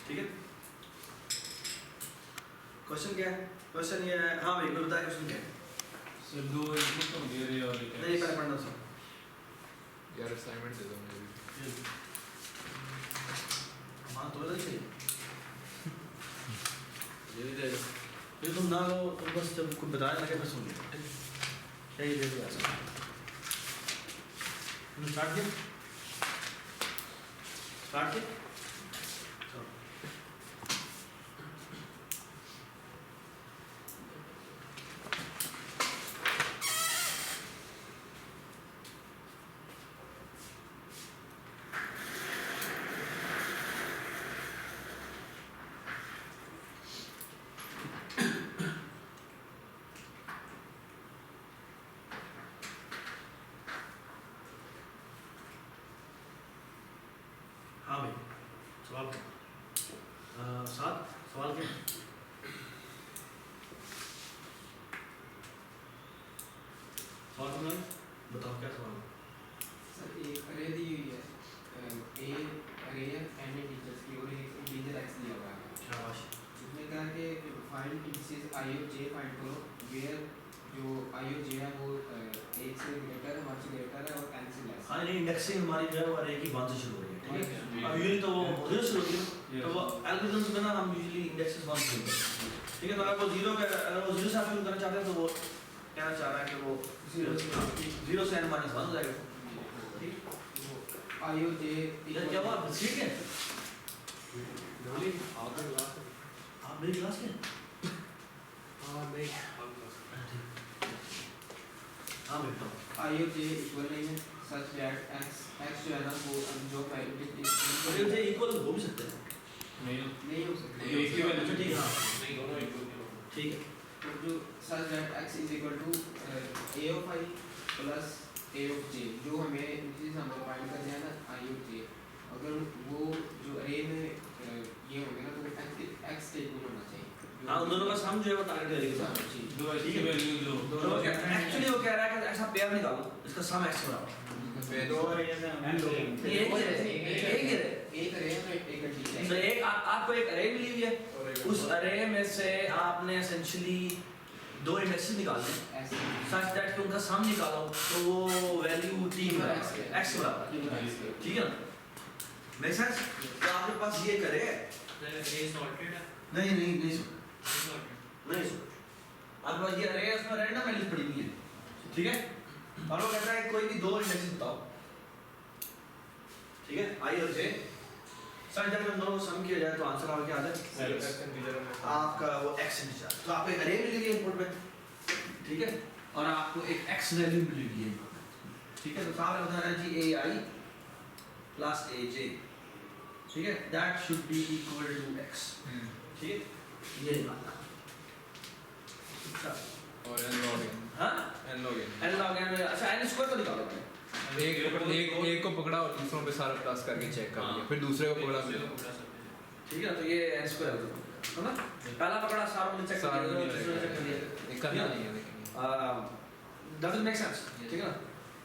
ठीक है। क्वेश्चन क्या है? क्वेश्चन ये है, हाँ भाई कोई बताए क्वेश्चन क्या है? सर दो इनपुट तो दे रहे हैं और एक नहीं पहले पढ़ना सर यार असाइनमेंट दे दो मुझे भी। हाँ तो बदल चाहिए ये भी दे दो। फिर तुम ना लो, तुम बस जब कुछ बताने लगे मैं सुन लिया। क्या ये दे दो ऐसा स्टार्ट किया चलो। हाँ भाई सवाल क्या? सात सवाल क्या? सवाल सुना? बताओ क्या सवाल है? सर एक अरे दी हुई है ए अरे है एन टीचर्स की और एक इंटीजर एक्स दिया हुआ है। शाबाश। उसमें कहा कि फाइंड इंडिसेस आई और जे फाइंड करो वेयर जो आई और जे है वो एक से ग्रेटर है, वन से ग्रेटर है और एन से लेस। हाँ नहीं इंडेक्सिंग हमारी जो है वो अरे की वन से शुरू हो रही है, ठीक है। अब यूजुअली तो वो जीरो से शुरू होती है, तो वो एल्गोरिथम्स में ना हम यूजुअली इंडेक्सेस वन से शुरू करते हैं, ठीक है। तो अगर वो जीरो से आप शुरू करना चाहते हैं तो वो कहना चाह रहा है कि वो जीरो से n माइनस वन हो जाएगा, ठीक। आई और जे इधर क्या हुआ? ठीक है बोली आगे क्लास आप मेरी क्लास के? हां नहीं हाँ बेटा आई और जे इक्वल नहीं है सच दैट एक्स जो है ना वो जो वैल्यू अरे उसे इक्वल हो भी सकते हैं, नहीं हो सकती। एक ही वैल्यू ठीक है हाँ नहीं दोनों इक्वल ठीक है। तो जो such that x is equal to a of i plus a of j जो हमें इंडिसेस हम फाइंड करने हैं ना आई और जे, अगर वो जो अरे में ये होंगे ना तो एक्स के इक्वल होना चाहिए। हाँ उन दोनों का सम जो है वो टारगेट वैल्यू के साथ जी दो ऐसी वैल्यू जो तो एक्चुअली वो कह रहा है कि ऐसा पेयर निकालो इसका सम x बराबर दो ये एक ही है। एक अरे में एक इंटीजर तो एक आपको एक अरे मिली हुई है, उस अरे में से आपने एसेंशियली दो इंडेक्सेस निकालने हैं ऐसे सच दैट कि उनका सम निकालो तो वो वैल्यू t बराबर x बराबर, ठीक है ना? Make sense? तो आपके पास ये करे नहीं नहीं नहीं सुन नहीं सुन आपके पास ये अरे है उसमें रैंडम वैल्यूज पड़ी हुई है, ठीक है। और वो कहता है कोई भी दो इंडेक्सेस बताओ, ठीक है, आई और जे। सर जब इन दोनों को सम किया जाए तो आंसर आपका क्या आता है? आपका वो x इंटीजर। तो आपको एक अरे मिली हुई है इनपुट में, ठीक है, और आपको एक x वैल्यू मिली हुई है इनपुट में, ठीक है। तो साहब ने बताया जी ai प्लस aj, ठीक है, that should be equal to x, ठीक है, ये निकालना। अच्छा और n log n हाँ n log n n log n अच्छा n स्क्वायर तो निकालो आपने। एक को पकड़ा और दूसरों पे सारा प्लस करके चेक कर लिया, फिर दूसरे को पकड़ा फिर ठीक है ना, तो ये n स्क्वायर है ना, पहला पकड़ा सारों ने चेक कर लिया, दूसरे ने चेक कर लिया, ये करना नहीं है लेकिन डजंट मेक सेंस, ठीक है ना।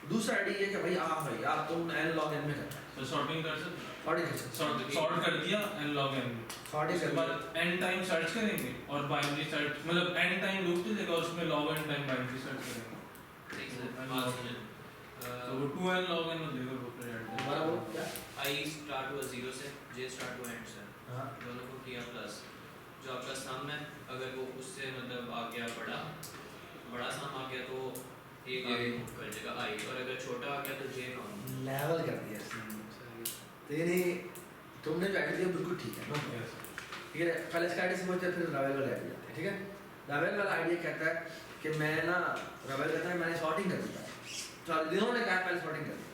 दूसरा आईडी ये कि भाई भाई आप तुम n log n में करना है, तो सॉर्टिंग कर सकते सॉर्टिंग कर सकते सॉर्ट कर दिया n log n सॉर्टिंग उसके कर बाद n टाइम सर्च करेंगे और बाइनरी सर्च मतलब n टाइम लूप तो देगा उसमें log n time binary search करेंगे तो वो 2n log n में देगा वो फिर हमारा वो क्या I स्टार्ट हुआ 0 से J स्टार्ट हुआ एंड से, हाँ दोनों को किया प्लस जो आपका सम है अगर वो उससे मतलब आ गया बड़ा सम आ गया तो एक आगे मूव कर देगा I, और अगर छोटा आ गया तो J नॉन। लेवल कर दिया तेरे तुमने जो आईडी दिया बिल्कुल ठीक है, ठीक है। पहले इसका आईडी समझते हैं फिर रावेल वाला आईडी आते हैं, ठीक है। रावेल वाला आईडी कहता है कि मैं ना रावेल कहता है मैंने सॉर्टिंग कर दिया, तो दोनों ने कहा पहले सॉर्टिंग कर दी,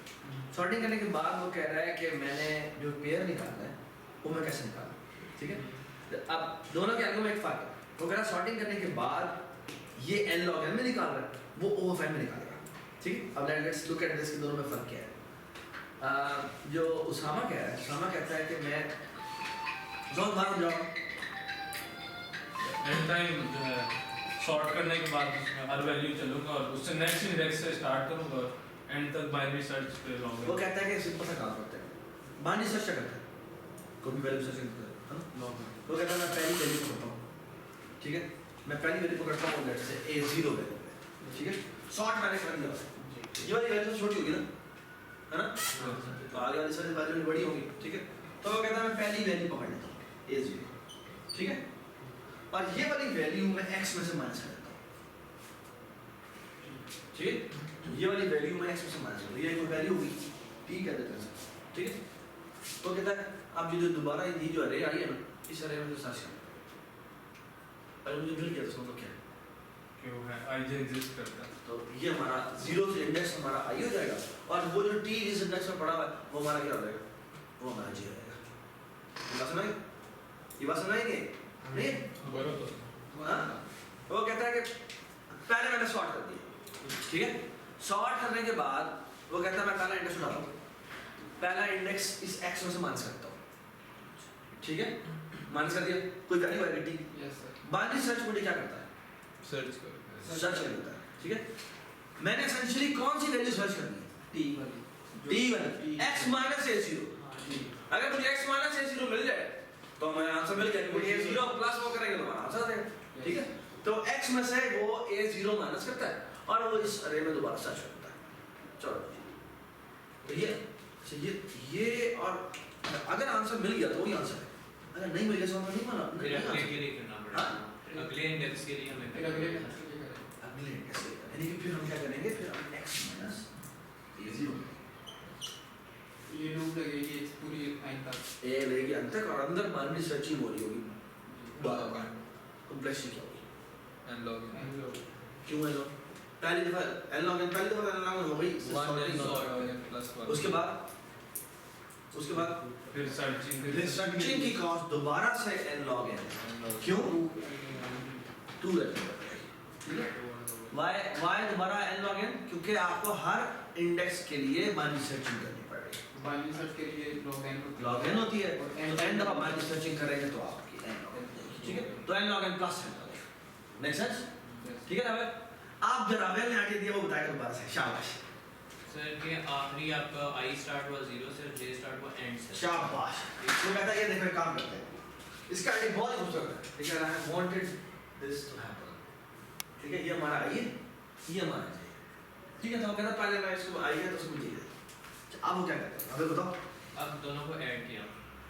सॉर्टिंग करने के बाद वो कह रहा है कि मैंने जो पेयर निकालना है वो मैं कैसे निकालूं, ठीक है। तो अब दोनों के अंदर में एक फर्क है, वो कह रहा है सॉर्टिंग करने के बाद ये n log n में निकाल रहा है, वो o of n में निकालेगा, ठीक है। अब लेट्स लुक एट दिस कि दोनों में फर्क क्या है। जो उसामा कह रहा है, उसामा कहता है कि मैं जाओ n टाइम जो है सॉर्ट करने के बाद उसमें हर वैल्यू चलूंगा और उससे नेक्स्ट इंडेक्स से स्टार्ट करूंगा और एंड तक बाइनरी सर्च पे वो लॉग कहता है कि सिंपल सा काम करते हैं, बाइनरी सर्च करते हैं, कोई भी वैल्यू सर्च करता है ना, तो कहता है मैं पहली वैल्यू पकड़ता हूँ, ठीक है, मैं पहली वैल्यू पकड़ता हूँ लेट्स से A0 वैल्यू, ठीक है, सॉर्ट मैंने कर दिया, ये वाली वैल्यू तो छोटी होगी ना, है ना, तो आगे वाली सारी वैल्यू बड़ी होगी, ठीक है, तो वो कहता है मैं पहली वैल्यू पकड़ लेता हूँ A0, ठीक है, और ये वाली वैल्यू मैं x में से माइनस कर देता हूँ, ठीक है, ये वाली वैल्यू मैं x में से माइनस कर दूँ, ये कोई वैल्यू होगी t कह देते हैं, ठीक है, तो कहता है अब ये जो दोबारा ये जो अरे आई है ना, इस अरे में जो सर्च करना, अरे मुझे मिल गया तो समझो क्या है, क्यों है i j एग्जिस्ट करता है, तो ये हमारा 0 से इंडेक्स हमारा i हो जाएगा, और वो जो t जिस इंडेक्स में पड़ा हुआ है वो हमारा क्या हो जाएगा, वो हमारा j हो जाएगा, ये बात सुनाई, ये बात सुनाई नहीं, हाँ, वो कहता है कि पहले मैंने सॉर्ट कर दिया, ठीक है, सॉर्ट करने के बाद वो कहता है मैं पहला इंडेक्स उठाता हूँ, पहला इंडेक्स इस x में से माइनस करता हूँ, ठीक है, माइनस कर दिया, कोई वैल्यू आएगी t, yes sir, binary search मुझे क्या करता है, सर्च करो, सर्च कर लेता है, ठीक है, मैंने एसेंशियली कौन सी वैल्यू सर्च करनी है, टी वाली, t वाली, x माइनस a0, अगर मुझे x माइनस a0 मिल जाए तो मैं आंसर मिल गया, क्योंकि a0 प्लस वो करेंगे तो हमारा आंसर आ जाएगा, ठीक है, तो x में से वो a0 माइनस करता है और वो इस अरे में दोबारा सर्च करता है, चलो, तो ये और अगर आंसर मिल गया तो वही आंसर है, अगर नहीं मिल गया तो नहीं माना, फिर नहीं अगले आंसर। के लिए करना पड़ेगा, अगले इंडेक्स के लिए हमें फिर अगले अगले इंडेक्स यानी कि फिर हम क्या करेंगे, फिर हम x माइनस a0 ये लूप लगेगी पूरी लाइन तक, ए रहेगी अंत तक और अंदर बाइनरी सर्चिंग हो रही होगी, कॉम्प्लेक्सिटी क्या होगी, एंड लॉग क्यों है लोग पहली दफा n log n पहली दफा n log n हो गई, उसके बाद फिर सर्चिंग फिर सर्चिंग की कॉस्ट दोबारा से n log n, क्यों 2 रहती है, ठीक है, why दोबारा n log n, क्योंकि आपको हर इंडेक्स के लिए बाइनरी सर्चिंग करनी पड़ेगी, बाइनरी सर्च के लिए log n होती है, तो n दफा बाइनरी सर्चिंग करेंगे तो आपकी n log n, ठीक है, तो n log n plus n log n, next sense, ठीक है ना, आप जो रावेल ने आगे दिया वो बताएगा दोबारा से, शाबाश सर के आखिरी आपका i स्टार्ट हुआ 0 से, j स्टार्ट हुआ end से, शाबाश, तो कहता है ये देखो एक काम करते हैं, इसका आइडिया बहुत ही खूबसूरत है, ठीक है, I wanted this to happen, ठीक है, ये हमारा आई है, ये हमारा j, ठीक है, तो हम कहता है पहले मैं इसको आई है तो इसको j है, अब वो क्या करते हैं, अबे बताओ, अब दोनों को ऐड किया,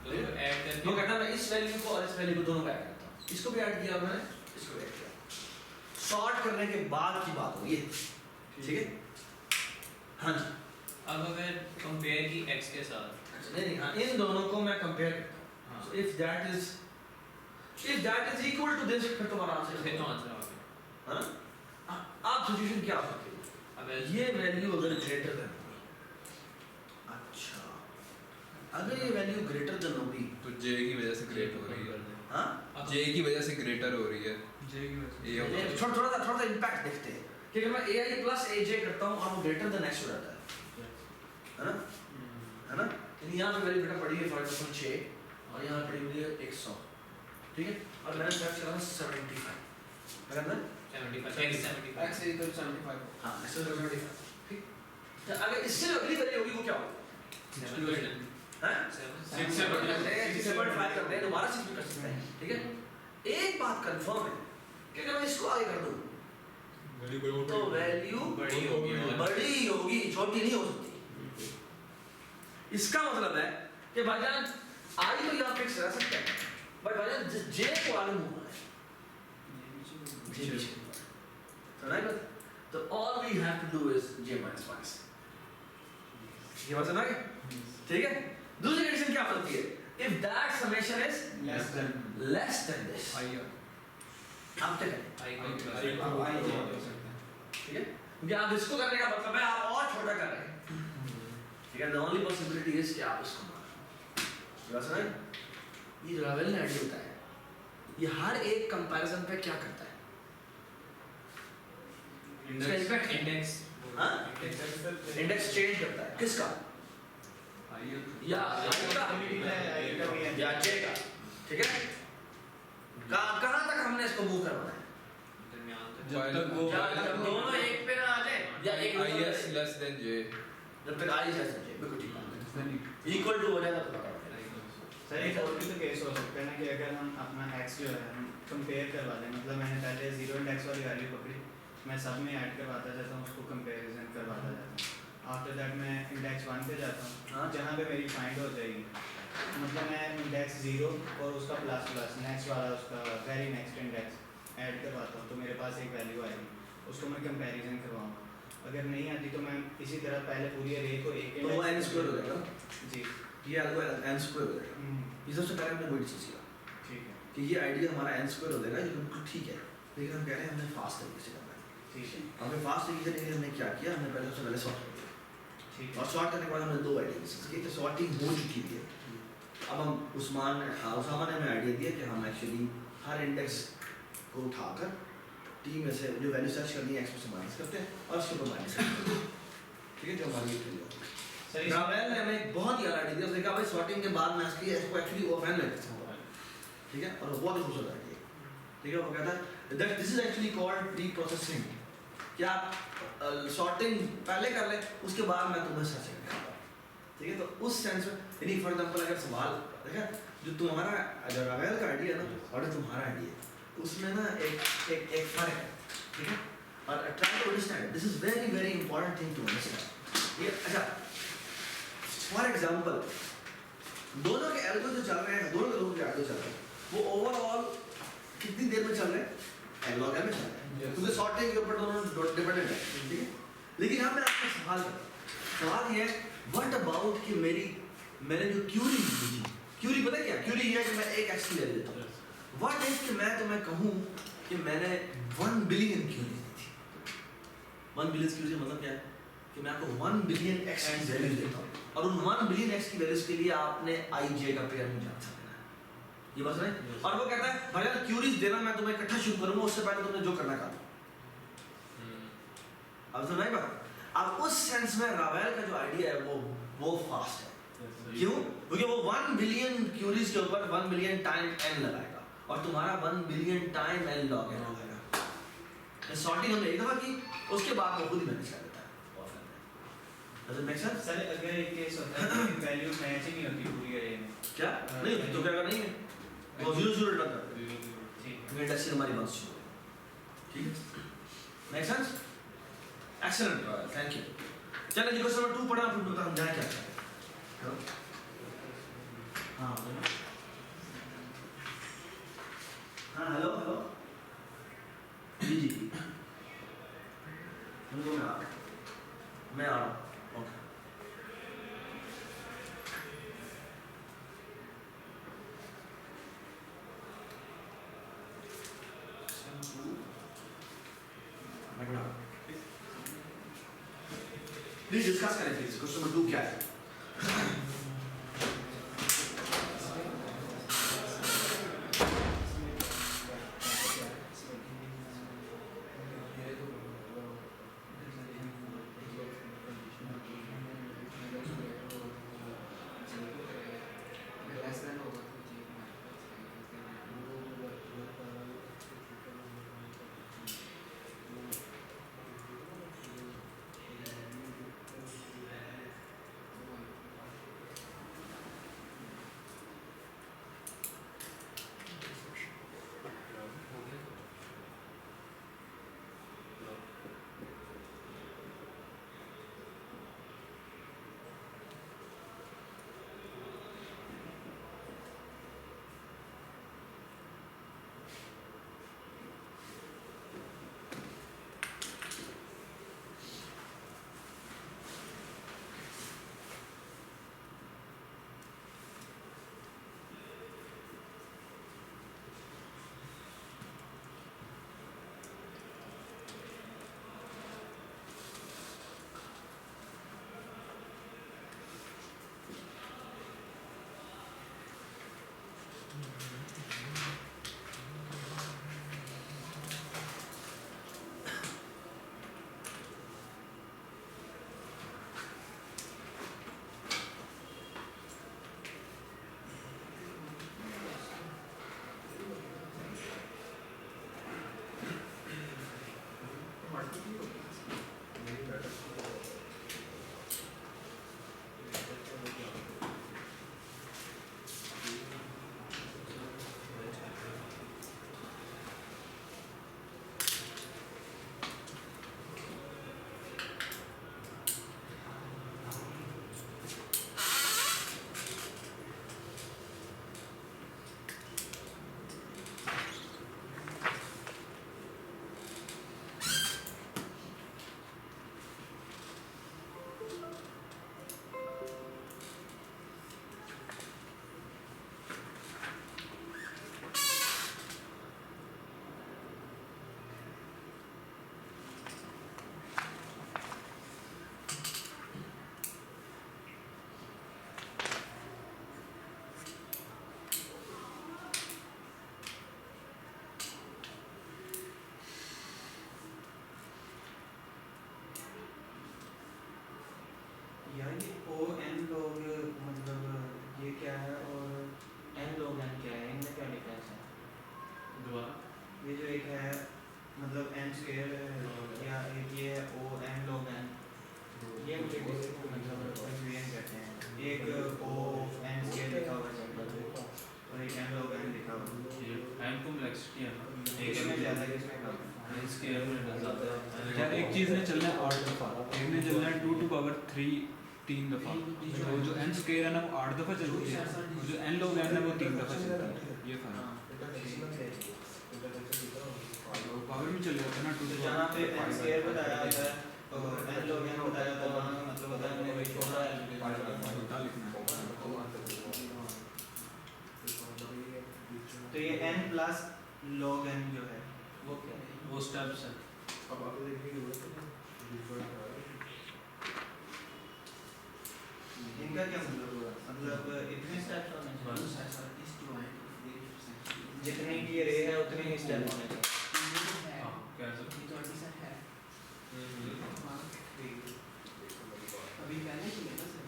दोनों को ऐड करके वो कहता है मैं इस वैल्यू को और इस वैल्यू को दोनों को ऐड करता हूँ, इसको भी ऐड किया मैंने, इसको ऐड किया, सॉर्ट करने के बाद की बात हो ये, ठीक है, हाँ जी, अब अगर कंपेयर की x के साथ, नहीं हाँ, इन दोनों को मैं कंपेयर करता हूँ, so if that is equal to this फिर तुम्हारा आंसर फिर है, तो आंसर आ गया, हाँ, आप सिचुएशन क्या हो सकती है, अब ऐसे ये वैल्यू अगर ग्रेटर देन, अच्छा, अगर ये वैल्यू ग्रेटर देन होगी, तो j की वजह से ग्रेट हो रही है, हाँ, j की वजह से ग्रेटर हो रही है, j की वजह ये होगा। ये थोड़ा सा इम्पैक्ट देखते हैं, क्योंकि मैं ai प्लस aj करता हूँ और वो ग्रेटर देन x हो जाता है ना, है ना, यानी यहाँ पे वैल्यू बेटा पड़ी है फॉर एग्जांपल 6 और यहाँ पड़ी हुई है 100, ठीक है, और मैंने सर्च करा 75, बराबर, 75 x 75 x इक्वल 75, हाँ ऐसे 75, ठीक, तो अगर इससे जो अगली वैल्यू होगी वो क्या होगी, 7 हैं, 6 से बढ़ जाए, 6.5 करते हैं, दोबारा 6 भी कर सकते हैं, ठीक है, एक बात कंफर्म है कि अगर मैं इसको आगे कर दूँ तो वैल्यू बड़ी होगी, छोटी नहीं हो सकती, इसका मतलब है कि भाईजान आई तो यहाँ फिक्स रह सकता है, बट भाईजान जे को आगे मूव होना है, जे पीछे तो नहीं बता, तो all we have to do is J minus minus, ये बात समझ गए, ठीक है, दूसरी कंडीशन क्या होती है, if that summation is less than this, आप क्या करें, ठीक है, क्योंकि आप इसको करने का मतलब है आप और छोटा कर रहे हैं, ठीक है, the only possibility is कि आप इसको मारो, समझ, ये जो रावेल ने आइडिया होता है, ये हर एक कंपैरिजन पे क्या करता है, इंडेक्स हाँ, इंडेक्स चेंज करता है, किसका, या या जे का, ठीक है, कहाँ तक हमने इसको मूव करवाना है, दरमियान जब तक वो जब दोनों एक पे ना आ जाए, या एक i is less than j, जब तक आई है सच्चे बिल्कुल ठीक है, इक्वल टू हो जाएगा तो पकड़, सर एक और भी तो केस हो सकता है ना कि अगर हम अपना एक्स जो है हम कंपेयर करवा दें, मतलब मैंने पहले जीरो इंडेक्स वाली वैल्यू पकड़ी, मैं सब में ऐड करवाता जाता हूँ, उसको कंपैरिजन करवाता जाता हूँ, आफ्टर दैट मैं इंडेक्स 1 पे जाता हाँ। हूँ जहाँ पे मेरी फाइंड हो जाएगी, मतलब मैं इंडेक्स 0 और उसका प्लस प्लस नेक्स्ट वाला उसका वेरी नेक्स्ट इंडेक्स ऐड करवाता हूँ, तो मेरे पास एक वैल्यू आएगी, उसको मैं कंपैरिजन करवाऊँगा। अगर नहीं आती तो मैं इसी तरह पहले पूरी अरे को एक तो वो n स्क्वायर हो जाएगा, जी ये algo n स्क्वायर हो जाएगा। ये सबसे पहले हमने वही चीज़ किया ठीक है कि ये आइडिया हमारा n स्क्वायर हो जाएगा, ये बिल्कुल ठीक है, लेकिन हम कह रहे हैं हमने फास्ट तरीके से करना है। ठीक है हमने फास्ट तरीके से नहीं, हमने क्या किया, हमने पहले सबसे पहले सॉर्ट कर दिया, ठीक और है सॉर्ट करने के बाद हमने दो आइडिया डिस्कस किए कि सॉर्टिंग हो चुकी है। अब हम उसामा ने हमें आइडिया दिया कि हम एक्चुअली हर इंडेक्स को उठाकर टी में से जो वैल्यू सर्च करनी है एक्स में से माइनस करते हैं और उसके ऊपर माइनस करते हैं, ठीक है, जो हमारी ये क्लियर हो। सर रावेल ने हमें एक बहुत ही आइडिया दिया, उसने कहा भाई सॉर्टिंग के बाद मैं इसको एक्चुअली ओपन ले सकता हूँ, ठीक है, और बहुत ही खूबसूरत आइडिया, ठीक है। वो कहता है that this is actually called pre processing, क्या सॉर्टिंग पहले कर ले उसके बाद मैं तुम्हें सर्च करूँगा, ठीक है। तो उस सेंस में यानी फॉर एग्जांपल अगर सवाल देखा जो तुम्हारा जो रावेल का आइडिया है ना और जो तुम्हारा आइडिया है उसमें ना एक फर्क है, ठीक है। और try to understand, this is very very important thing to understand. ये अच्छा फॉर एग्जांपल दोनों के एल्गो जो चल रहे हैं, दोनों के लोगों के एल्गो चल रहे हैं, वो ओवरऑल कितनी देर में चल रहे हैं, एल लॉग एल में चल रहे हैं, क्योंकि सॉर्टिंग के ऊपर दोनों डिपेंडेंट है, ठीक है। लेकिन यहाँ मैं आपको सवाल ये है व्हाट अबाउट कि मैंने जो क्यूरी दी, क्यूरी पता क्या क्यूरी ये है कि मैं एक एक्स की वैल्यू देता हूँ, व्हाट इफ कि मैं तुम्हें कहूँ कि मैंने 1 बिलियन क्यूरीज दी थी, 1 बिलियन क्यूरीज का मतलब क्या है कि मैं आपको 1 बिलियन एक्स की वैल्यूज देता हूँ और उन 1 बिलियन एक्स की वैल्यूज के लिए आपने आई जे का पेयर मुझे आंसर देना है, ये बस नहीं। और वो कहता है भाई यार क्यूरीज देना मैं तुम्हें इकट्ठा शुरू करूंगा, उससे पहले तुमने जो करना कर अब समझ में। अब उस सेंस में रावेल का जो आइडिया है वो फास्ट है, क्यों? क्योंकि वो 1 बिलियन क्यूरीज के ऊपर 1 बिलियन टाइम n लगाएगा और तुम्हारा 1 billion time n log n लगाएगा। सॉर्टिंग हमने एक दफा की, उसके बाद वो खुद ही मैनेज कर देता है ऑफलाइन में। Does it make sense? Sir अगर एक केस होता है कि वैल्यू मैच ही नहीं होती पूरी अरे में, क्या नहीं होती तो क्या करना नहीं है, वो 0 रिटर्न कर देगा, ठीक है क्योंकि इंडस्ट्री हमारी बंद शुरू है, ठीक है। Make sense? Excellent, thank you. चलो जी क्वेश्चन नंबर 2 पढ़ा, फिर बता हम जाए क्या करें। हाँ हाँ हेलो हेलो जी जी मैं आ रहा हूँ ओके। प्लीज डिस्कस करें प्लीज, क्वेश्चन नंबर 2 क्या है? less than होगा तो जी हमारे पास ये जो एक है मतलब n स्क्वायर या एक ये है o n log n, ये मुझे मतलब कंफ्यूजन कहते हैं। एक o n स्क्वायर लिखा हुआ है और एक n log n लिखा हुआ है। ये टाइम कॉम्प्लेक्सिटी है ना, इसमें ज़्यादा किसमें कम है? इसके में ज़्यादा यार एक चीज़ ने चलना है 8 दफ़ा, एक ने चलना है 2 to power 3 3 दफ़ा। तो जो n स्क्वायर है ना वो 8 दफ़ा चलती है और जो n log n है वो 3 दफ़ा चलती है। ये फर्क पावर में चले जाता है ना 2 तो जहाँ पे n स्क्वायर बताया होता है और n log n बताया होता है वहाँ का मतलब होता है मैंने वही छोटा उल्टा लिखना है। तो ये n प्लस log n जो है वो क्या है? वो स्टेप्स है। इनका क्या मतलब हुआ? मतलब इतने स्टेप्स होने चाहिए जितने की ये रे है उतने ही स्टेप होने चाहिए। हाँ कैसे अभी पहले की है ना सर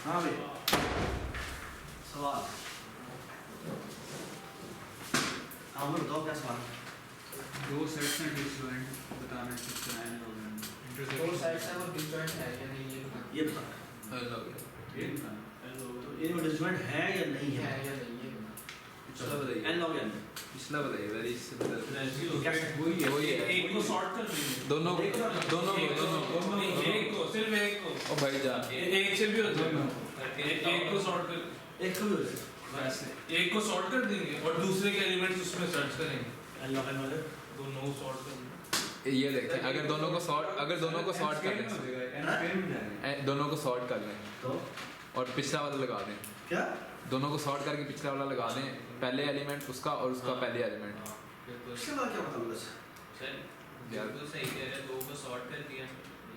हाँ भाई सवाल। हाँ वो बताओ क्या सवाल है? दो सेट्स हैं डिसजॉइंट बताना है किस तरह n log n दो साइड्स हैं वो डिसजॉइंट है या नहीं ये बताना ये बताना ये बताना तो ये डिस्जॉइंट है या नहीं है है? या नहीं ये बताना पिछला बताइए n log n पिछला बताइए वेरी सिंपल कैसे? वही है एक को शॉर्ट कर देंगे। दोनों दोनों एक को सिर्फ एक को ओ भाई जा एक से भी होता है एक को शॉर्ट कर एक को भी हो जाए वैसे एक को शॉर्ट कर देंगे और दूसरे के एलिमेंट्स उसमें सर्च करेंगे n log n वाले दोनों शॉर्ट कर ये देखें अगर दोनों को सॉर्ट कर लें दोनों को सॉर्ट कर लें तो और पिछला वाला लगा दें क्या? दोनों को सॉर्ट करके पिछला वाला लगा दें पहले एलिमेंट उसका और उसका पहले एलिमेंट इसके बाद क्या मतलब है? सर यार। बिल्कुल सही कह रहे हैं, दो को सॉर्ट कर दिया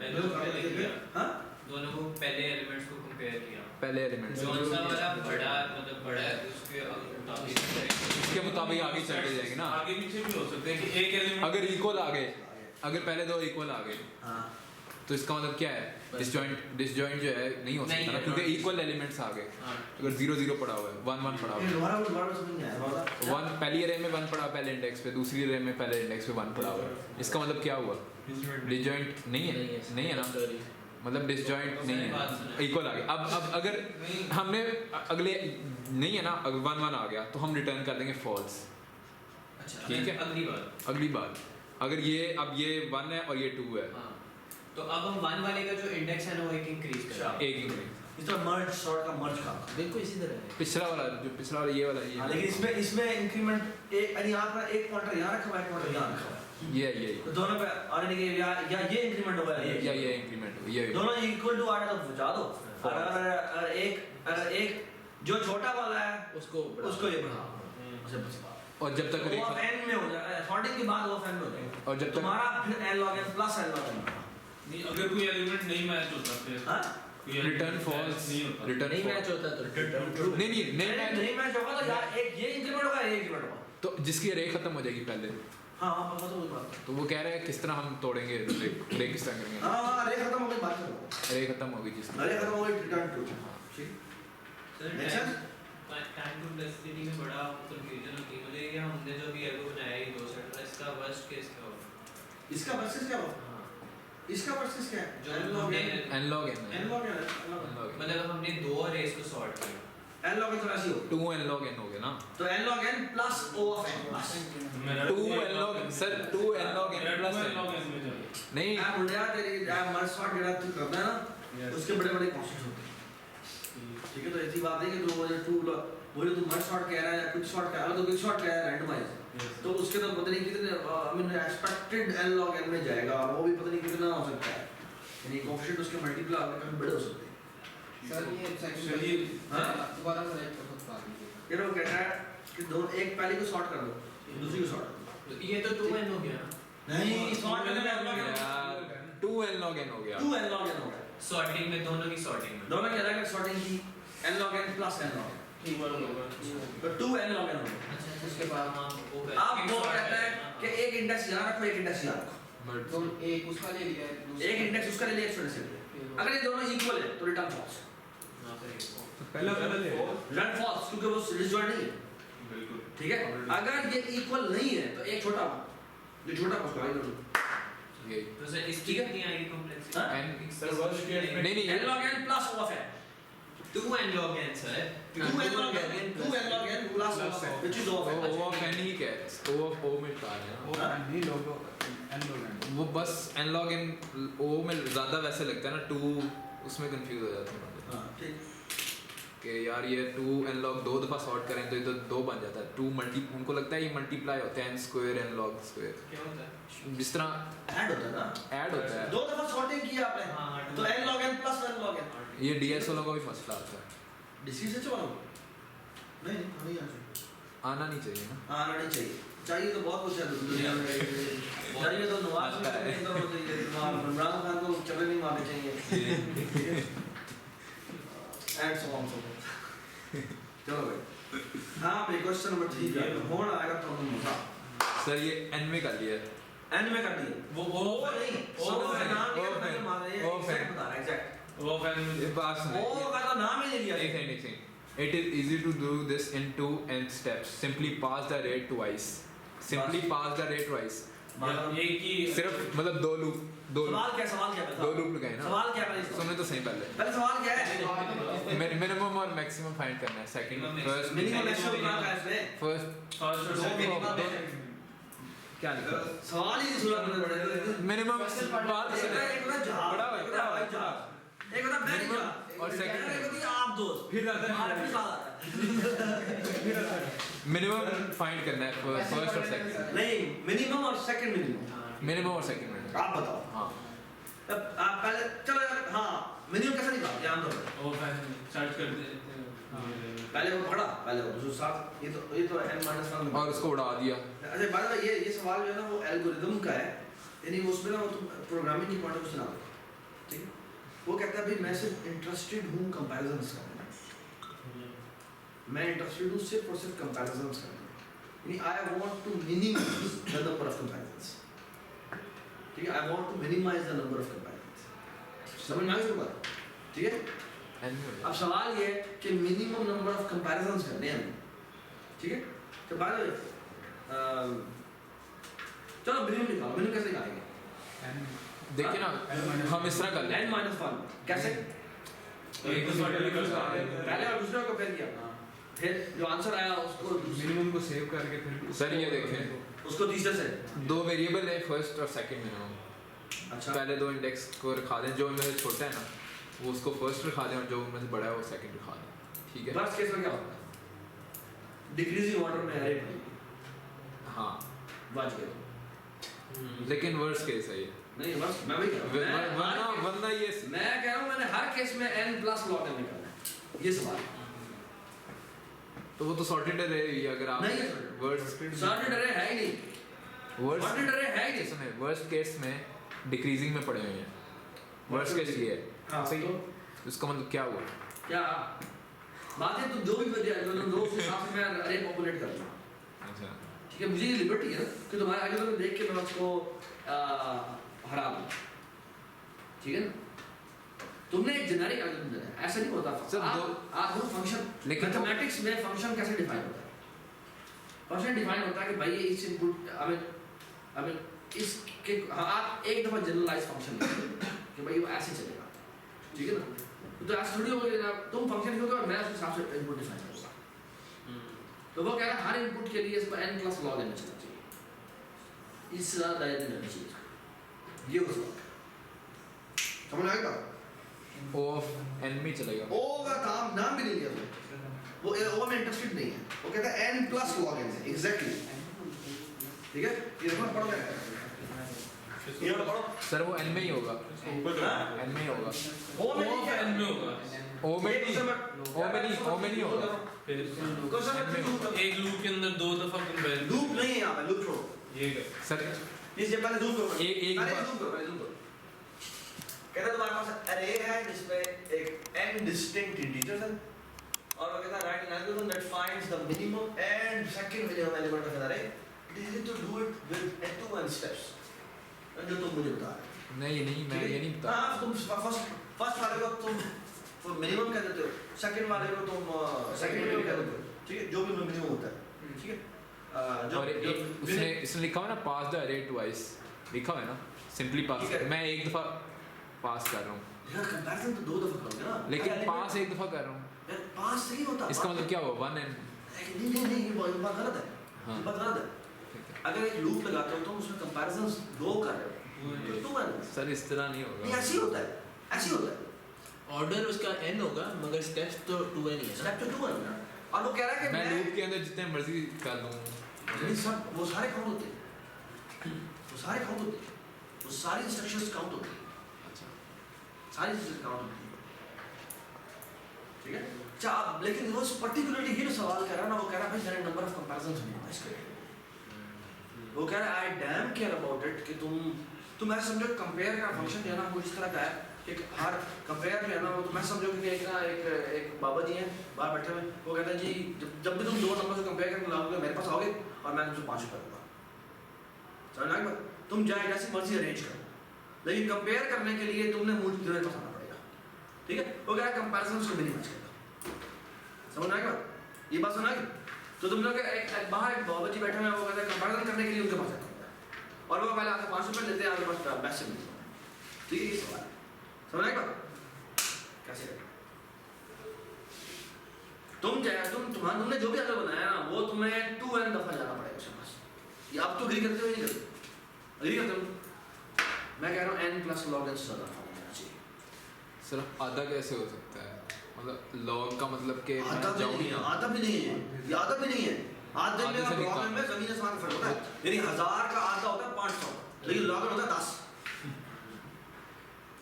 पहले दो को को पहले करके किया हाँ? दोनों को पहले एलिमेंट्स को कंपेयर किया पहले एलिमेंट जो सा वाला बड़ा मतलब बड़ा है उसके मुताबिक उसके मुताबिक आगे चलते जाएंगे ना आगे पीछे भी हो सकते हैं कि एक एलिमेंट अगर इक्वल आ गए अगर पहले दो इक्वल आ गए हाँ तो इसका मतलब क्या है डिसजॉइंट जो है नहीं हो नहीं सकता ना है, क्योंकि not इक्वल एलिमेंट्स आ गए हाँ अगर 0 पड़ा हुआ है 1 पड़ा हुआ ये है दोबारा समझ नहीं आया दोबारा 1 पहली अरे में 1 पड़ा पहले इंडेक्स पे दूसरी अरे में पहले इंडेक्स पे 1 पड़ा हुआ है इसका मतलब क्या हुआ डिसजॉइंट नहीं है ना मतलब डिसजॉइंट नहीं है इक्वल आ गया अब अगर हमने अगले नहीं है ना अगर 1 आ गया तो हम रिटर्न कर देंगे फॉल्स अच्छा ठीक है। अगली बार अगर ये अब ये 1 है और ये 2 है हाँ तो अब हम 1 वाले का जो इंडेक्स है ना वो एक इंक्रीज कर एक इंक्रीज इस तरह मर्ज शॉर्ट का मर्ज का बिल्कुल इसी तरह है पिछला वाला ये वाला हाँ, लेकिन इसमें इंक्रीमेंट एक यहाँ पर एक पॉइंटर यहाँ रखा हुआ है एक पॉइंटर यहाँ रखा हुआ है ये तो दोनों पे और यानी कि या ये इंक्रीमेंट होगा ये इंक्रीमेंट ये दोनों इक्वल टू आ रहा तो बचा दो और अगर एक जो छोटा वाला है उसको उसको ये बढ़ा उसे बचा और जब तक O रेखा of n में हो जाएगा, सॉर्टिंग के बाद O of n में हो जाएगा। और जब तक तुम्हारा फिर n log n plus n log n नहीं, अगर कोई एलिमेंट नहीं मैच होता फिर हाँ कोई रिटर्न element फॉल्स match नहीं होता। रिटर्न नहीं मैच होता तो रिटर्न ट्रू। नहीं मैच होगा तो यार एक ये इंक्रीमेंट होगा ये इंक्रीमेंट होगा। तो जिसकी रे खत्म हो जाएगी पहले, हाँ हाँ पता तो वही बात है। तो वो कह रहे हैं किस तरह हम तोड़ेंगे रे किस तरह करेंगे, हाँ हाँ रे खत्म हो गई बात करो। रे खत्म होगी जिस रे खत्म हो गई रिटर्न टू। ठीक। Sir Make sense? Time complexity में बड़ा कंफ्यूजन होती है मुझे कि हमने जो भी एल्गो बनाया है 2 सेट का, इसका वर्स्ट केस क्या होगा? इसका वर्सेस क्या होगा? हाँ इसका वर्सेस क्या है? जो n log n n log n n log n मतलब हमने 2 अरेज को सॉर्ट किया। n log n तो ऐसे ही हो। 2 n log n हो गया ना, तो n log n plus O of n plus. मेरा 2 n log sir 2 n log n मेरा प्लस 2 n log n में चलो। नहीं आप मुंडिया तेरी मर्ज शॉट जरा तू करता है ना Yes. उसके बड़े बड़े कॉन्सेप्ट होते हैं। ठीक है तो ऐसी बात है कि जो वो जो टू वो जो तू मर्ज शॉट कह रहा है या क्विक शॉट कह रहा है तो क्विक शॉट कह रहा है रैंडमाइज, Yes. तो उसके तो पता नहीं कितने I mean expected n log n में जाएगा और वो भी पता नहीं कितना हो सकता है, यानी कोएफिशिएंट उसके मल्टीप्लाई होकर काफी बड़े हो सकते हैं। सर ये चलिए, हाँ। सेकंड दोबारा सर एक वक्त बात कीजिए। ये वो कहता है कि दोनों एक पहले को सॉर्ट कर दो दूसरी को सॉर्ट कर तो ये तो 2n हो गया ना, दो। नहीं सॉर्ट करने में n log n यार 2 n log n हो गया, 2 n log n हो गया। सॉर्टिंग में दोनों की सॉर्टिंग में दोनों की अलग अलग सॉर्टिंग की n log n plus n log n तो 2 n log n हो गया। अच्छा उसके बाद हम वो अब वो कहता है कि एक इंडेक्स यहाँ रखो एक इंडेक्स यहाँ रखो, तो एक उसका ले लिया है, दूसरा- एक इंडेक्स उसका ले लिया एक छोटे से ले लिया। अगर ये दोनों इक्वल है तो रिटर्न फॉल्स, पहला ले रिटर्न फॉल्स क्योंकि वो डिसजॉइंट नहीं है। बिल्कुल ठीक है अगर ये इक्वल नहीं है तो एक छोटा जो छोटा उसको आगे कर दो। ये तो सर इसकी कितनी आएगी कॉम्प्लेक्सिटी? हाँ? n सर वर्स्ट केस में नहीं नहीं n log n plus O of n 2n log n sir 2 n log n plus O of n which is O of n। O of n ही क्या है, O of O में बता रहे हैं हाँ? नहीं लोगो n log n वो बस n log n O में ज़्यादा वैसे लगता है ना, 2 उसमें कंफ्यूज हो जाते हैं हाँ ठीक। कि यार ये 2 n log 2 दफ़ा सॉर्ट करें तो ये तो 2 बन जाता है, 2 मल्टी उनको लगता है ये मल्टीप्लाई होते हैं n square n log square, क्या होता है? जिस तरह ऐड होता है ना, ऐड होता है। दो दफा सॉर्टिंग किया आपने हाँ, तो n log n plus n log n। ये DS वालों का भी मसला आता है, डिस्क्रीट से चलो नहीं नहीं हमें यहाँ से आना नहीं चाहिए ना। आना नहीं चाहिए, चाहिए तो बहुत कुछ है दुनिया में। चाहिए तो नवाज शरीफ को तो चाहिए, इमरान खान को चले नहीं मारने चाहिए। एंड सो ऑन सो चलो भाई हाँ भाई क्वेश्चन नंबर 3 का होना आएगा प्रॉब्लम मजा। सर ये n में कर लिया है, एंड में कर दिया वो नहीं ओ का नाम ओ ये फैन, मार रहे हैं ओ एग्जैक्ट फैन। बता रहा है एग्जैक्ट वो फैन ये बात सुनिए। ओ का तो नाम ही नहीं लिया। एक second It is easy to do this in 2 n steps. Simply pass the rate twice. Simply pass the rate twice. एक ही सिर्फ मतलब दो लूप सवाल क्या दो लूप लगाए ना। सवाल क्या है इसका? सुने तो सही पहले पहले सवाल क्या है? मिनिमम और मैक्सिमम फाइंड करना है। सेकंड फर्स्ट मिनिमम मैक्सिमम कहाँ का है इसमें? फर्स्ट फर्स्ट और दो सेकंड minimum क्या लिखा सवाल ही सुना मैंने। मिनिमम बात सुने एक होता जहाज, बड़ा एक होता हवाई जहाज, एक होता बैग Minimum जहाज, और second एक होती आप दोस्त। फिर आता है हमारे भी साथ आता है। मिनिमम फाइंड करना है फर्स्ट और सेकंड नहीं मिनिमम और सेकंड मिनिमम और सेकंड आप बताओ। हाँ अब आप पहले चलो यार हाँ मिनिमम कैसे निकालते हैं आमतौर पर? वो फैन सर्च कर दे पहले वो पढ़ा पहले वो जो साथ ये तो n-1 और उसको उड़ा दिया। अच्छा बात है ये सवाल जो है ना वो एल्गोरिदम का है, यानी वो उसमें ना वो तुम प्रोग्रामिंग की पॉइंट ऑफ व्यू से ना देखो, ठीक है? वो कहता है भाई मैं सिर्फ इंटरेस्टेड हूँ कंपैरिजंस करने में, मैं इंटरेस्टेड हूँ सिर्फ और सिर्फ कंपैरिजंस करने में, यानी I want to minimise the number of comparisons, ठीक है? I want to minimise the number of comparisons. समझ में आ गई बात? ठीक है? अब सवाल ये है कि मिनिमम नंबर ऑफ कंपैरिजंस करने हैं, ठीक है? तो बात चलो मिनिमम निकालो, मिनिमम कैसे निकालेंगे? देखिए ना हम इस तरह कर लें n-1 कैसे? एक तो मल्टीपल पहले और दूसरे को कंपेयर किया, फिर जो आंसर आया उसको मिनिमम को सेव करके फिर सर ये देखें उसको तीसरे से। दो वेरिएबल है फर्स्ट और सेकंड मिनिमम। अच्छा पहले दो इंडेक्स को रखा दें, जो इनमें से छोटा है ना वो उसको फर्स्ट रखा दें और जो उनमें से बड़ा है वो सेकंड रखा दें, ठीक है? वर्स्ट केस में क्या होता है? डिक्रीजिंग ऑर्डर में एरे बनेगी, हाँ बच गए। लेकिन वर्स्ट केस है ये, नहीं वर्स्ट मैं वही कह रहा हूँ, वरना ये मैं कह रहा हूँ मैंने हर केस में n+ log n निकालना है, ये सवाल है। तो वो तो सॉर्टेड अरे ही अगर आप नहीं है वर्स्ट सॉर्टेड अरे है ही नहीं, वर्स्ट सॉर्टेड अरे है ही नहीं। सुने वर्स्ट केस में डिक्रीजिंग में पड़े हुए हैं, वर्स्ट केस ये है। हाँ, सही तो उसका मतलब क्या हुआ? क्या बात है, तुम जो भी बता दो उस हिसाब से मैं अरे पॉपुलेट कर लूँ। अच्छा ठीक है, मुझे ये लिबर्टी है ना कि तुम्हारे आगे तो देख के मैं उसको हरा दूँ, ठीक है ना। तुमने एक जेनेरिक एल्गोरिथम दिया है, ऐसा नहीं होता। सर, आप वो फंक्शन, लेकिन मैथमेटिक्स में फंक्शन कैसे डिफाइन होता है? फंक्शन डिफाइन होता है कि भाई ये इस इनपुट आई मीन इसके आप एक दफा जनरलाइज फंक्शन लेते कि भाई वो ऐसे चलेगा, ठीक है ना। तो ऐसा थोड़ी होगा कि तुम फंक्शन लिखोगे और मैं उस हिसाब से इनपुट डिफाइन करूँगा। तो वो कह रहा है हर इनपुट के लिए इसको n प्लस log n चलना चाहिए, इस दायरे में रहना चाहिए। ये उसका समझ आएगा? ओ ऑफ n में चलेगा। ओ का नाम भी नहीं लिया वो ओ में इंटरेस्टेड नहीं है, वो कहता है n प्लस log n है एग्जैक्टली, ठीक है। ये देखो पढ़ो क्या है, ये पढ़ो सर वो n में ही होगा, n में ही होगा, ओ में नहीं है, n में होगा, o में नहीं होगा। फिर क्वेश्चन एक लूप के अंदर 2 दफा कंपेयर लूप नहीं है, यहाँ पे लूप छोड़ो। ये कर सर इससे पहले जूम करो, एक पहले बार- जूम करो, पहले जूम करो। कहता है तुम्हारे पास अरे है जिसमें एक n डिस्टिंक्ट इंटीजर्स है, और वो कहता है write an algorithm that finds the minimum and second minimum element of an array, it is to do it with n2 steps, जो तुम मुझे बता रहे हो। नहीं मैं ये नहीं बता। हाँ, तुम फर्स्ट वाले को तुम मिनिमम कह देते हो, सेकंड वाले को तुम सेकंड मिनिमम कह देते हो, ठीक है, जो भी मिनिमम होता है, ठीक है। और इसने लिखा हुआ ना पास द अरे ट्वाइस, लिखा हुआ है ना सिंपली पास, ठीक है। मैं एक दफा पास कर रहा हूँ, यार कंपैरिजन तो दो दफा करोगे ना, लेकिन पास एक दफा कर रहा हूँ, यार पास नहीं होता। इसका मतलब क्या हुआ 1n? नहीं ये बात गलत है, हाँ। ये बात गलत है। ठीक है अगर एक लूप लगाते हो तो उसमें कंपैरिजन दो कर रहे हो, तो 2n सर इस तरह नहीं नहीं, होगा। ऐसे ही होता है, ऐसे ही होता है। ऑर्डर उसका n होगा मगर स्टेप्स तो 2n ही है ना। स्टेप तो 2n है, और वो कह रहा है कि मैं लूप के अंदर जितने मर्जी कर लूँ, नहीं सब वो सारे काउंट होते हैं, वो सारे काउंट होते हैं, वो सारी इंस्ट्रक्शंस काउंट होती हैं, अच्छा सारी चीजें काउंट होती हैं, ठीक है। अच्छा आप लेकिन वो पर्टिकुलरली ये जो सवाल कर रहा है ना, वो कह रहा है भाई मेरे नंबर ऑफ कंपैरिजंस मिनिमाइज करें। वो कह रहा है आई डैम केयर अबाउट इट कि तुम ऐसा समझो कंपेयर का फंक्शन जो है ना वो इस तरह का है कि हर कंपेयर जो है ना वो मैं समझो कि एक बाबा जी हैं बाहर बैठे हुए, वो कहते हैं जी जब भी तुम दो नंबर से कंपेयर करके लाओगे मेरे पास आओगे और मैं तुमसे 5 रुपये दूंगा, समझ ना। तुम जाए जैसी मर्जी अरेंज करो, लेकिन कंपेयर करने के लिए तुमने मुझे मेरे पास आना पड़ेगा, ठीक है। वो कह रहा है कंपैरिजन को मिनिमाइज करना, समझ ना ये बात सुना। तो तुम लोग एक बाहर एक बाबा जी बैठे हुए हैं, वो कहते हैं कंपैरिजन करने के लिए उनके पास जाता है और वो पहले आपसे 5 रुपये लेते हैं, आपके पास बेस्ट से मिलता है, ठीक है। ये सवाल है, समझ आएगा कैसे करें? तुमने जो भी अगर बनाया ना वो तुम्हें 2n दफा जाना पड़ेगा उसके पास। ये आप तो एग्री करते हो नहीं करते? एग्री करते हो? मैं कह रहा हूँ n प्लस log n से ज़्यादा दफा जाना चाहिए। सिर्फ आधा कैसे हो सकता है? मतलब लॉग का मतलब कि आधा भी नहीं है, आधा भी नहीं है, ये आधा भी नहीं है। आधे में आधे से और भी log कम। n में जमीन आसमान का फर्क होता है। यानी 1000 का आधा होता है 500, लेकिन log n होता है 10,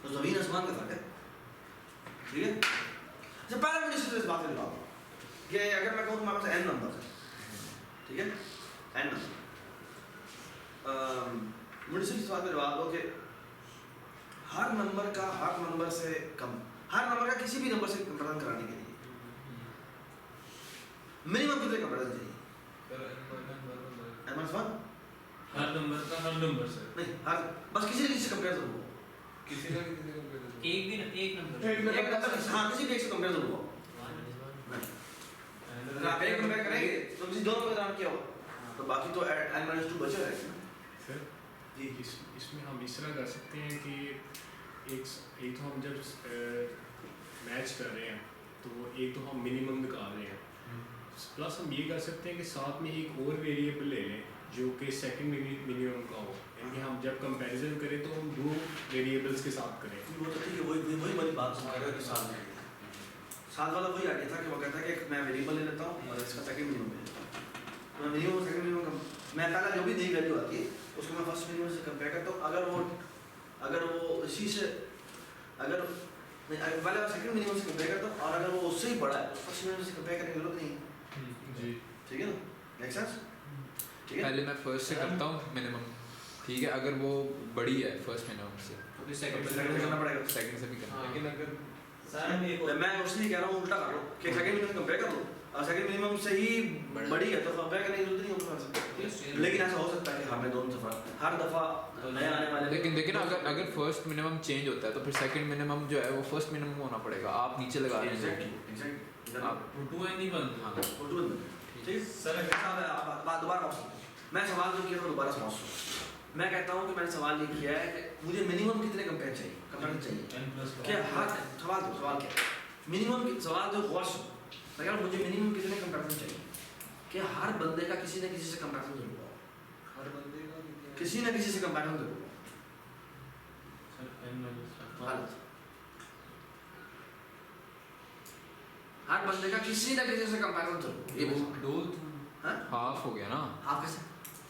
तो जमीन आसमान का फर्क है, ठीक है। अच्छा पहले मुझे इस बात पे बताओ कि अगर मैं कहूँ तुम्हारे पास n नंबर है, ठीक है, n नंबर, मुझे सिर्फ इस बात पे जवाब दो कि हर नंबर का हर नंबर से कम, हर नंबर का किसी भी नंबर से कंपैरिजन कराने के लिए मिनिमम कितने कंपैरिजन चाहिए? n-1 हर नंबर से नहीं, हर बस किसी भी से कंपैरिजन हो, किसी का एक नंबर एक नंबर हाँ किसी भी एक से कंपैरिजन हो। अगर आप एक कंपेयर करेंगे तो किसी दोनों का नाम क्या होगा, तो बाकी तो n-2 बचे रहेंगे ना। सर जी इसमें हम इस तरह कर सकते हैं कि एक तो हम जब मैच कर रहे हैं तो एक तो हम मिनिमम निकाल रहे हैं, प्लस हम ये कर सकते हैं कि साथ में एक और वेरिएबल ले लें जो कि सेकंड मिनिमम का हो, यानी हम जब कंपैरिजन करें तो हम दो वेरिएबल्स के साथ करें। वो तो ठीक है, वही वाली बात सुन रहे हो कि साथ वाला वही आइडिया था कि वो कहता है कि मैं वेरिएबल ले लेता हूँ और इसका सेकंड मिनिमम ले लेता हूँ, तो मिनिमम और सेकंड मिनिमम मैं पहला जो भी नई वैल्यू आती है उसको मैं फर्स्ट मिनिमम से कंपेयर करता हूँ। अगर वो इसी से अगर पहले सेकंड मिनिमम से कंपेयर करता हूँ और अगर वो उससे ही बड़ा है तो फर्स्ट मिनिमम से कंपेयर करने की जरूरत नहीं है। जी ठीक है ना, मेक सेंस? ठीक है, पहले मैं फर्स्ट से करता हूँ मिनिमम, ठीक है, अगर वो बड़ी है फर्स्ट मिनिमम से तो फिर सेकंड सेकंड से करना पड़ेगा। सेकंड से भी करना हाँ। लेकिन अगर सर मैं एक और मैं उसलिए कह रहा हूँ उल्टा कर लो कि सेकंड मिनिमम कंपेयर कर लो, और सेकंड मिनिमम से ही बड़ी है तो कंपेयर करने की जरूरत नहीं होगी। लेकिन ऐसा हो सकता है कि हमें दोनों दफा हर दफा नया आने वाले लेकिन देखिए ना, अगर फर्स्ट मिनिमम चेंज होता है तो फिर सेकंड मिनिमम जो है वो फर्स्ट मिनिमम होना पड़ेगा, आप नीचे लगा रहे हैं एग्जैक्टली आप। वो 2 नहीं बनता। हाँ ठीक सर, बात दोबारा मैं सवाल जो किया था दोबारा समझ। मैं कहता हूँ कि मैंने सवाल ये किया है कि मुझे मिनिमम कितने कंपेयर चाहिए, कंपेयर चाहिए क्या हर सवाल क्या मिनिमम सवाल जो गौर से मैं कह रहा हूँ मुझे मिनिमम कितने कंपेरिजन चाहिए कि हर बंदे का किसी न किसी से कंपेरिजन जरूर हो, हर बंदे का किसी न किसी से कंपेरिजन जरूर हो। गलत, हर बंदे का किसी न किसी से कंपेरिजन जरूर हो। ये दो हाँ हाफ हो गया ना, आप कैसे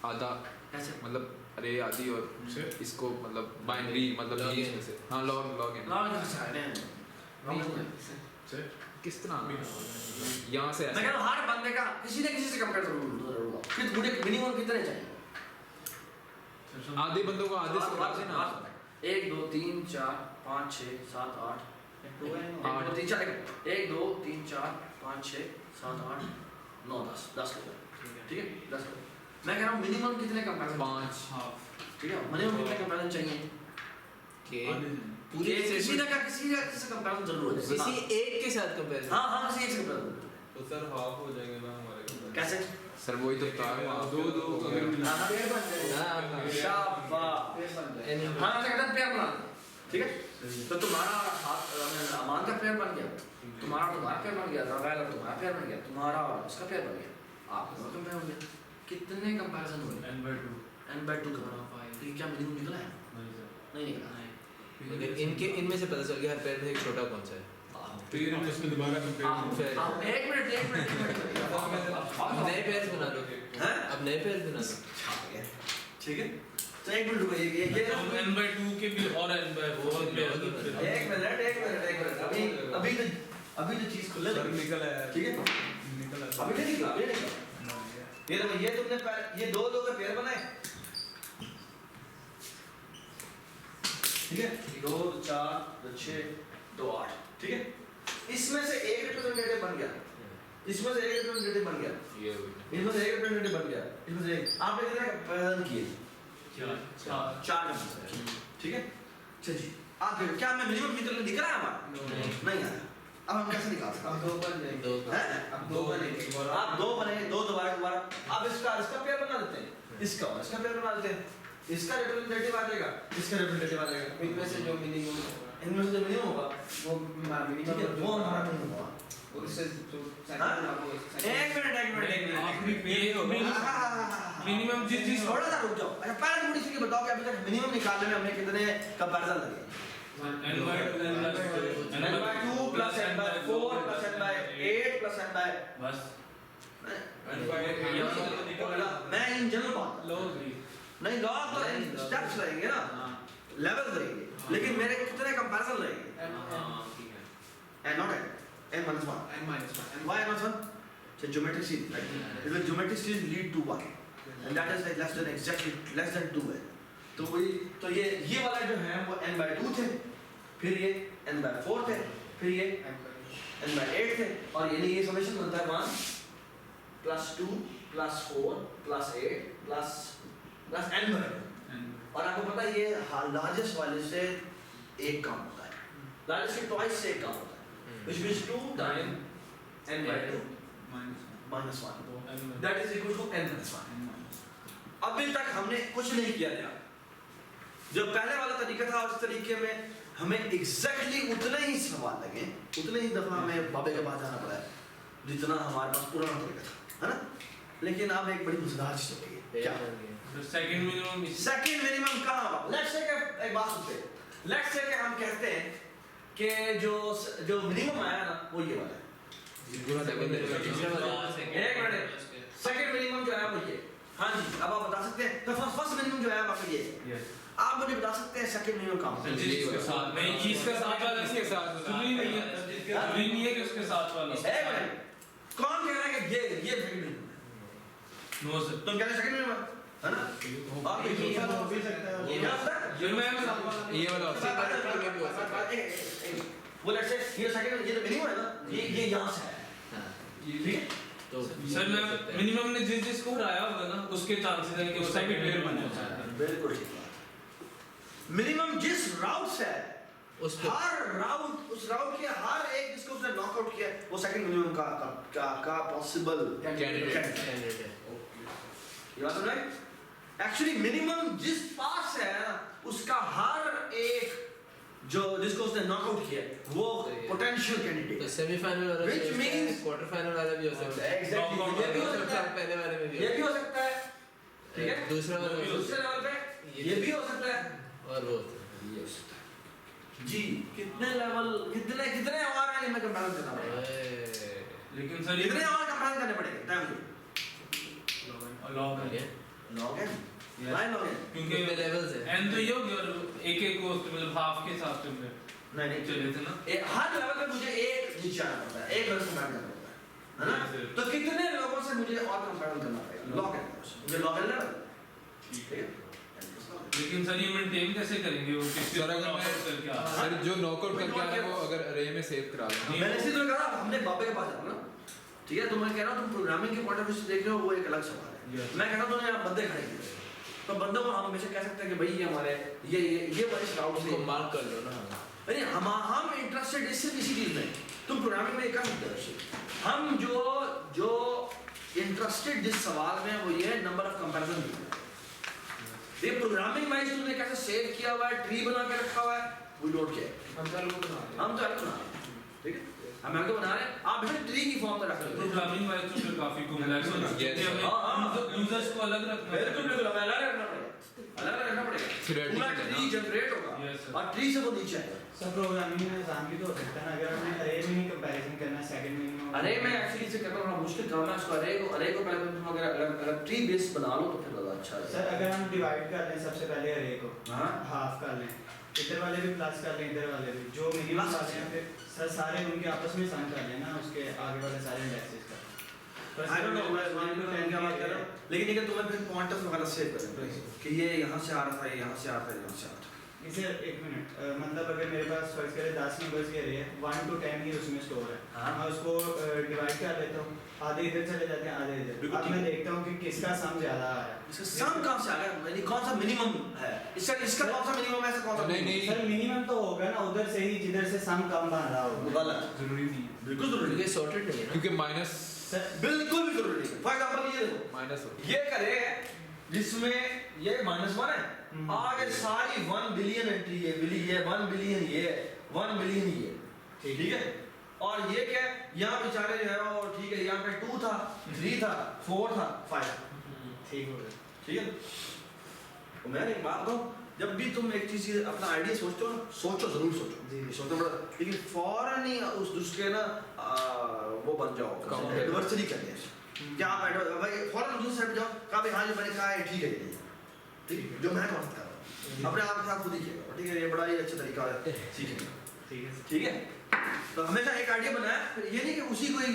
आधा कैसे मतलब अरे आधी और सर इसको मतलब बाइनरी मतलब Log बीच in। में से हाँ लॉग इन लॉग कैसे आ रहे हैं सर किस तरह यहाँ से मैं कह ऐसे रहा हूँ हर बंदे का किसी न किसी से कंपेयर जरूर हो। फिर मुझे मिनिमम कितने चाहिए? आधे बंदों को आधे से काटे ना। 1 2 3 4 5 6 7 8 टू है 1 2 3 4 1 2 3 4 5 6 7 8 9 10 10 लोग, ठीक है 10 लोग। मैं कह रहा हूँ मिनिमम कितने कंपेरिजन? 5 हाफ ठीक है, मिनिमम कितने कंपेरिजन चाहिए? के पूरे किसी ना किसी से कंपेरिजन जरूर हो जाए। किसी एक के साथ कंपैरिजन। हाँ हाँ किसी एक से कंपेरिजन। तो सर हाफ हो जाएंगे ना हमारे कैसे? सर वही तो था दो अगर मिला हाँ पेयर बन जाएगा। शाबाश। पेयर बन जाए। हाँ ऐसा कहते हैं पेयर बना दो, ठीक है। तो तुम्हारा हाथ अमान का पेयर बन गया, तुम्हारा पेयर बन गया, रावेल और तुम्हारा पेयर बन गया, तुम्हारा और उसका पेयर बन गया, आप दोनों कंपेयर हो गया। कितने कंपैरिजन हुए? n/2 n/2 का तो क्या मिनिमम निकला है? नहीं निकला। अगर इनके इनमें से पता चल गया हर पैर में एक छोटा कौन सा है। फिर हम इसमें दोबारा कंपेयर फिर आप एक मिनट नए पैर बना दो। हैं? अब नए पैर बना दो। ठीक है, तो एक मिनट रुको, ये मतलब n/2 के भी और n/4 पे एक मिनट अभी तो चीज खुले सर निकल आया ठीक है, निकल आया अभी नहीं निकला, ये देखो ये तुमने ये दो लोग के पेयर बनाए, ठीक है, 2 4 2 6 2 8, ठीक है। इसमें से एक रिप्रेजेंटेटिव बन गया, इसमें से एक रिप्रेजेंटेटिव बन गया, ये इसमें से एक रिप्रेजेंटेटिव बन गया, इसमें से एक आपने कितने कंपैरिजन किए? 4 कंपैरिजन, ठीक है। अच्छा जी, आप देखो क्या मैं मिनिमम कितने दिख रहा है हमारा? नहीं आया। अब हम कैसे निकाल सकते हैं? अब दो बन जाएंगे। दो हैं? अब दो बनेंगे। आप दो बनेंगे, दो दोबारा आप इसका पेयर बना देते हैं, इसका और इसका पेयर बना देते हैं, इसका रिप्रेजेंटेटिव आ जाएगा, इसका रिप्रेजेंटेटिव आ जाएगा। इनमें से जो मिनिमम इनमें से जो मिनिमम होगा वो हमारा ठीक है, मिनिमम वो हमारा मिनिमम होगा। उससे जो हाँ? सेकंड एक मिनट आखिरी पे मिनिमम जिस थोड़ा सा रुक जाओ। अच्छा पहले मुझे इसलिए बताओ कि अभी तक मिनिमम निकालने में हमने कितने कंपैरिजन लगे? n/2 plus n/4 plus n/8 plus n/, बस मैं इन जनरल बात नहीं, लॉग तो स्टेप्स रहेंगे ना, लेवल रहेंगे, लेकिन मेरे कितने कंपैरिजन रहेंगे? and not n minus 1. n-1 Why n minus 1? It's a geometric series, right? If the geometric series lead to 1, and that is like less than exactly less than 2 है, तो वही तो ये वाला जो है वो n/2 थे, फिर ये n/4 थे, फिर ये n/8 थे, और ये समेशन बनता है 1 plus 2 plus 4 plus 8 plus n/2। और आपको पता है ये लार्जेस्ट वाले से एक कम होता है, लार्जेस्ट के ट्वाइस से एक कम होता है, which means 2 times n/2 minus 1 that is equal to n minus 1। अभी तक हमने कुछ नहीं किया था, जो पहले वाला तरीका था उस तरीके में हमें एग्जैक्टली उतने ही सवाल लगे, उतने ही दफा हमें बाबे के पास जाना पड़ा है जितना हमारे पास पुराना तरीका था, है ना। लेकिन अब एक बड़ी मजेदार चीज हो गई है, क्या? सेकंड मिनिमम सेकंड मिनिमम कहाँ होगा? लेट्स से कि एक बात सुनते हैं, लेट्स से कि हम कहते हैं कि जो मिनिमम आया ना वो ये वाला है। एक मिनट, सेकंड मिनिमम जो है वो ये, हाँ जी, अब आप बता सकते हैं तो फर्स्ट मिनिमम जो है आपका ये, आप मुझे बता सकते हैं सेकंड मिनिमम कहाँ होगा? जिसके साथ नहीं, जिसका साथ वाला इसके साथ जरूरी नहीं है, जरूरी नहीं है कि उसके साथ वाला। एक मिनट, कौन कह रहा है कि ये सेकंड मिनिमम है? नो सर तुम कह रहे सेकंड मिनिमम है ना? आप ये वाला हो भी सकता है। ये क्या होता है? ये मैं ये वाला हो वो लेट्स से ये सेकंड, ये तो मिनिमम है ना, ये यहाँ से है, हाँ ठीक है? तो सर मैं मिनिमम ने जिसको हराया होगा ना उसके चांसेस है कि वो सेकंड प्लेयर बन जाए। बिल्कुल ठीक बात। मिनिमम जिस राउट से है उस पे हर राउंड, उस राउंड के हर एक जिसको उसने नॉकआउट किया वो सेकंड मिनिमम का पॉसिबल कैंडिडेट कैंडिडेट। ये बात है। एक्चुअली मिनिमम जिस पास है ना उसका हर एक जो जिसको उसने नॉकआउट किया वो पोटेंशियल तो कैंडिडेट। सेमीफाइनल वाला Which means- क्वार्टर फाइनल वाला भी हो सकता है। एग्जैक्टली, ये भी हो सकता है, पहले वाले में भी ये भी हो सकता है, ठीक है? दूसरा वाला भी हो दूसरे लेवल पे ये भी हो सकता है, और वो ये हो सकता है। जी कितने लेवल, कितने कितने और हैं इनमें कंपैरिजन करना पड़ेगा, लेकिन सर कितने और कंपैरिजन करने पड़ेंगे टाइम लॉग है लॉग है लाइन लॉग है क्योंकि कितने levels है? एंड तो ये हो गया और एक को मतलब हाफ के हिसाब से हमने नहीं नहीं चले थे ना। हर लेवल पे मुझे एक नीचे आना पड़ता है, एक लेवल से कंपैरिजन करना पड़ता है ना? Yes, तो कितने लोगों से मुझे और कंपैरिजन करना पड़ेगा? लॉग है मुझे लॉग है लेवल, ठीक है? लेकिन सर ये मेंटेन कैसे करेंगे वो किसी सर अगर मैं करके आ रहा है? सर जो नॉकआउट करके आ रहा है वो अगर अरे में सेव करा लो मैंने इसी तरह कहा हमने बाबे के पास जाना ना, ठीक है? तो मैं कह रहा हूँ तुम प्रोग्रामिंग के पॉइंट ऑफ व्यू से देख रहे हो वो एक अलग सवाल है। Yes. मैं कह रहा हूँ तुमने यहाँ बंदे खड़े किए तो बंदों को हम हमेशा कह सकते हैं कि भाई ये हमारे ये वाले राउट उसको से मार्क कर लो ना। अरे हम इंटरेस्टेड सिर्फ इसी चीज में, तुम प्रोग्रामिंग में कर सकते हो। हम जो इंटरेस्टेड जिस सवाल में वो ये नंबर ऑफ कंपैरिजन, ये प्रोग्रामिंग वाइज तुमने कैसे सेव किया हुआ है, ट्री बना के रखा हुआ है, वी डोंट केयर। हम तो अलग बना रहे हैं, ठीक है? हम अलग बना रहे हैं, आप बेशक ट्री की फॉर्म में रख लो। प्रोग्रामिंग वाइज तो फिर काफी कॉम्प्लेक्स हो जाती है। Yes. हमें यूजर्स को अलग रखना है। बिल्कुल बिल्कुल, हमें अलग रखना पड़ेगा, अलग रखना पड़ेगा। Theoretical पूरा है ना? ट्री जनरेट होगा Yes, sir. और ट्री से वो नीचे आएगा। सब प्रोग्रामिंग में आसान भी तो हो सकता है ना, अगर हमने अरे में ही कंपैरिजन करना है सेकंड मिनिमम। अरे मैं एक्चुअली इसे करना थोड़ा मुश्किल काम है, उसको अरे को पहले तुम अगर ट्री बेस बना लो तो फिर ज़्यादा अच्छा है। सर अगर हम डिवाइड कर लें सबसे पहले अरे को, हाँ। हाफ कर लें, इधर वाले भी प्लस कर लें, इधर वाले भी, जो मिनिमम Plus वाले हैं फिर सर सारे उनके आपस में सम कर लेना उसके आगे वाले सारे इंडेक्सेस का। I don't know, मैं 1 to 10 क्या बात कर रहा हूँ, लेकिन अगर तुम्हें फिर पॉइंटर्स वगैरह सेव करें कि ये यहाँ से आ रहा था, ये यहाँ से आ रहा था, यहाँ से आ रहा था। इसे एक मिनट मतलब अगर मेरे पास फर्ज करें 10 नंबर्स के रहे 1 to 10 ही उसमें स्टोर है, हाँ। मैं उसको डिवाइड कर लेता हूँ, आधे इधर चले जाते हैं आधे इधर, बिल्कुल अब ठीक मैं है। देखता हूँ कि किसका सम ज्यादा आ रहा है। इसका सम कहाँ से आ गया, यानी कौन सा मिनिमम है, इसका कौन सा मिनिमम है, ऐसा कौन सा नहीं, नहीं। सर मिनिमम तो होगा ना उधर से ही जिधर से सम कम बन रहा होगा। गलत, जरूरी नहीं है। बिल्कुल जरूरी क्योंकि नहीं, सॉर्टेड नहीं है ना। क्योंकि माइनस सर बिल्कुल भी जरूरी नहीं। फॉर एग्जांपल ये देखो, माइनस हो ये करे जिसमें ये -1 है, आगे सारी 1 बिलियन एंट्री है, ये 1 बिलियन ये 1 बिलियन ये, ठीक है? और ये क्या है, यहाँ बेचारे जो है वो ठीक है, यहाँ पे 2 था, 3 था, 4 था, 5, ठीक हो गया। ठीक है? तो मैं एक बात कहूँ, जब भी तुम एक चीज अपना आइडिया सोचते हो ना, सोचो जरूर सोचो जी। सोचो बड़ा, लेकिन फौरन ही उस उसके ना वो बन जाओ, एडवर्सरी कर दिया क्या आप भाई फौरन दूसरे साइड पे जाओ, कहा भाई हाँ जो मैंने कहा है ठीक है, ये ठीक है जो मैं कॉन्सेप्ट कर रहा हूँ अपने आप के साथ खुद ही किया, ठीक है? ये बड़ा ही अच्छा तरीका है सीखने का, ठीक है? तो हमेशा एक आइडिया बनाया, फिर ये नहीं कि उसी को ही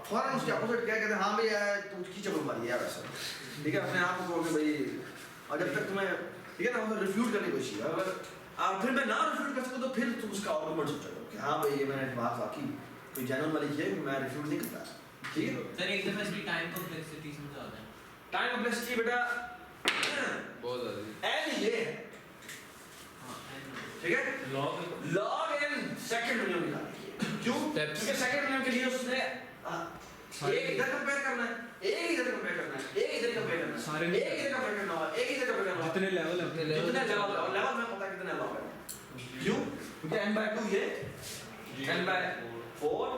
फौरन उसके अपोजिट क्या कहते हैं, हाँ भाई यार तू उसकी चपल मारी है वैसा, ठीक है? अपने आप को कहोगे भाई, और जब तक तुम्हें ठीक है ना मतलब रिफ्यूट करने की कोशिश, अगर फिर मैं ना रिफ्यूट कर सकूँ तो फिर तुम उसका आर्गुमेंट सोचोगे कि हाँ भाई ये मैंने बात वाकई कोई जेन्युइन वाली की है, मैं रिफ्यूट नहीं करता, ठीक है? सर एक दफा इसकी टाइम कॉम्प्लेक्सिटी समझा दें। टाइम कॉम्प्लेक्सिटी बेटा बहुत ज़्यादा n ये है, हाँ ठीक है? Log log n second minimum निकालनी है, क्यों? Steps. क्योंकि सेकंड मिनिमम के लिए उसने एक इधर कंपेयर करना है, एक इधर कंपेयर करना है, एक इधर कंपेयर करना है, सारे एक इधर कंपेयर करना है, एक इधर कंपेयर करना है, जितने लेवल है जितने जितने लेवल और लेवल में पता कितने log है, क्यों? क्योंकि n/2 ये n/4,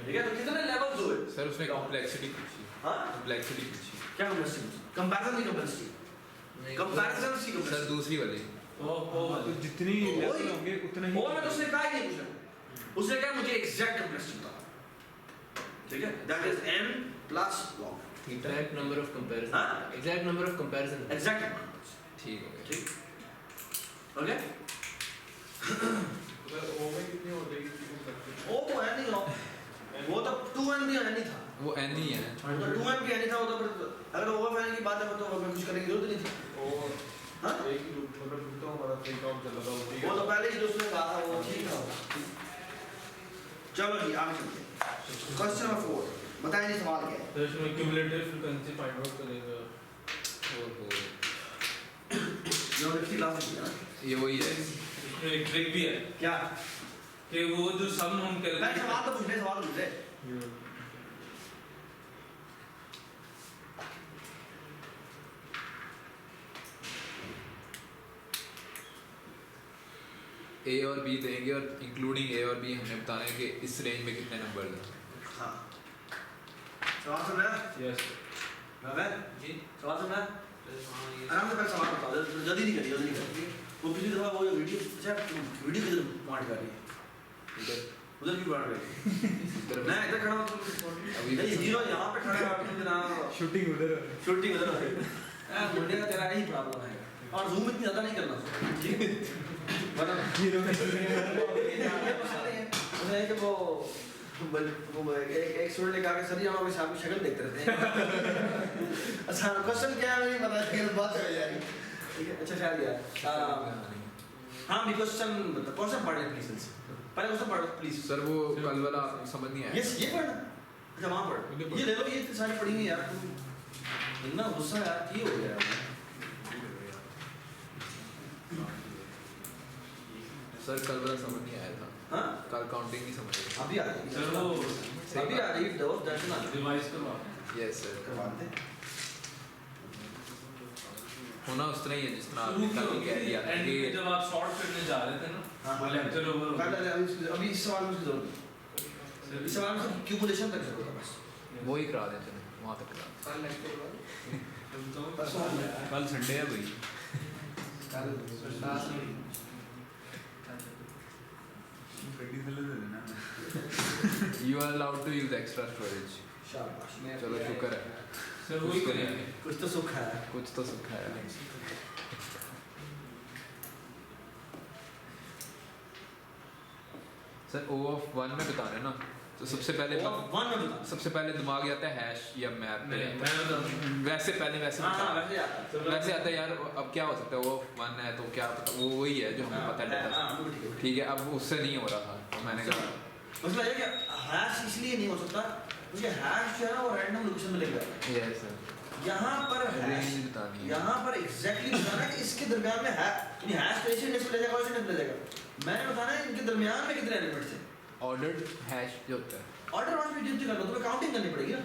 ठीक है? तो कितने लेवल्स हुए? सर उसने कॉम्प्लेक्सिटी पूछी हाँ कॉम्प्लेक्सिटी पूछी क्या कॉम्प्लेक्सिटी, कंपैरिजन की कॉम्प्लेक्सिटी, कंपैरिजन की सर कॉम्प्लेक्सिटी, दूसरी वाली तो जितनी लेवल होंगे उतना ही और मैं तो उसने कहा ही नहीं पूछा, उसने कहा मुझे एग्जैक्ट कॉम्प्लेक्सिटी बता, ठीक है? That is n plus log, Exact number of comparison. हाँ? Exact number of comparison. Exact, ठीक हो गया ठीक, ओके? अगर ओवर कितनी हो जाएगी वो तो है नहीं log, वो तो 2n भी है नहीं था, तो हमारा प्रिंट आउट चल रहा था वो तो पहले ही जो उसने कहा था वो ठीक था। चलो जी आगे चलते हैं। क्वेश्चन नंबर 4 बताएं जी सवाल क्या है। तो इसमें क्यूमुलेटिव फ्रीक्वेंसी फाइंड आउट करेगा। जो लिखी क्लास में किया ना ये वही है। इसमें एक ट्रिक भी है क्या कि वो जो सम हम नहीं सवाल तो पूछ ले सवाल पूछ ले। ए और बी देंगे और इंक्लूडिंग ए और बी हमने बताना है कि इस रेंज में कितने नंबर हैं। हाँ सवाल सुन रहे हैं यस रावल जी सवाल सुन रहे हैं हाँ ये आराम से पहले सवाल बताओ जल्दी नहीं करिए जल्दी नहीं करिए। वो पिछली दफा वो वीडियो अच्छा वीडियो किधर मार कर रही है इधर उधर भी मार रही है इधर मैं इधर खड़ा हूँ अभी नहीं जीरो यहाँ पे खड़ा है आपने जनाब शूटिंग उधर शूटिंग उधर है मुंडे का तेरा यही प्रॉब्लम है और जूम इतनी ज्यादा नहीं करना ठीक है वरना जीरो में उन्हें कि वो एक स्टूडेंट ने कहा कि सर जी हम आपकी आपकी शक्ल देखते रहते हैं। अच्छा क्वेश्चन क्या है नहीं पता फिर बात हो जाएगी ठीक है अच्छा ख्याल यार हाँ भी क्वेश्चन क्वेश्चन पढ़ ले प्लीज पहले क्वेश्चन पढ़ो प्लीज सर वो कल वाला आपको समझ नहीं आया। यस ये पढ़ना अच्छा वहाँ पढ़ ये ले लो ये इतनी सारी पढ़ी हुई यार तुम इतना गुस्सा यार की हो गया सर कल वाला समझ नहीं आया था। हाँ कल काउंटिंग नहीं समझ आया। अभी आ रही सर वो अभी आ रही दोस्त दर्शन आ रिवाइज करवा यस सर करवा दे होना उस तरह ही है जिस तरह शुरू आपने कल क्यों कह दिया था एंड कि में जब आप शॉर्ट करने जा रहे थे ना हाँ, वो लेक्चर ओवर हो गया। अभी इस सवाल में उसकी जरूरत नहीं इस सवाल में सिर्फ क्यूमुलेशन तक जरूरत है बस वो ही करा देते हैं वहाँ तक करा कल लेक्चर हुआ परसों कल संडे है भाई। कल क्लास में you are allowed to use extra storage. शाबाश चलो शुक्र है सर वही करेंगे। कुछ तो सुख है कुछ तो सुख है। सर ओ ऑफ 1 में बता रहे हैं ना तो सबसे पहले वन में बता सबसे पहले दिमाग आता है हैश या मैप पे। नहीं मैं बताऊं हाँ वैसे हाँ बता वैसे आता है वैसे आता है यार अब क्या हो सकता है वो 1 है तो क्या पता वो वही है जो हमें पता है हाँ ठीक है ठीक है अब उससे नहीं हो रहा था तो मैंने कहा मतलब ये कि हैश इसलिए नहीं हो सकता क्योंकि हैश जो है ना वो रैंडम लोकेशन में लेकर आता है यस सर यहाँ पर रेंज बतानी है। यहाँ पर एग्जैक्टली बताना है कि इसके दरमियान में है यानी हैश तो ऐसे इंडेक्स पे ले जाएगा वैसे इंडेक्स पे ले जाएगा मैंने बताना है इनके दरमियान में कितने एलिमेंट्स हैं ऑर्डर्ड हैश जो होता है ऑर्डर वाइज भी कर लो तुम्हें काउंटिंग करनी पड़ेगी ना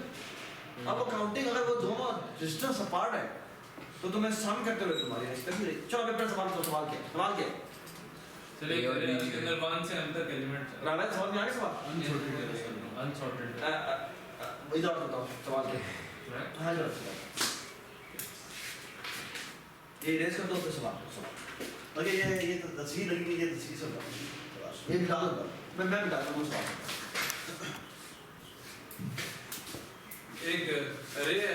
अब वो काउंटिंग अगर वो दोनों डिस्टेंस अपार्ट है तो तुम्हें सम करते हुए तुम्हारी हैश करनी रहेगी। चलो पेपर सवाल तो सवाल क्या चलिए A और B इसके अंदर 1 से m तक एलिमेंट है रावत सवाल में आगे सवाल अनसॉर्टेड इधर बताओ सवाल क्या हाँ जरा ये रेस कर दो फिर सवाल ओके ये तस्वीर लगी हुई है तस्वीर से बताओ ये मिटा दो मैं मिटाता हूँ सवाल एक अरे है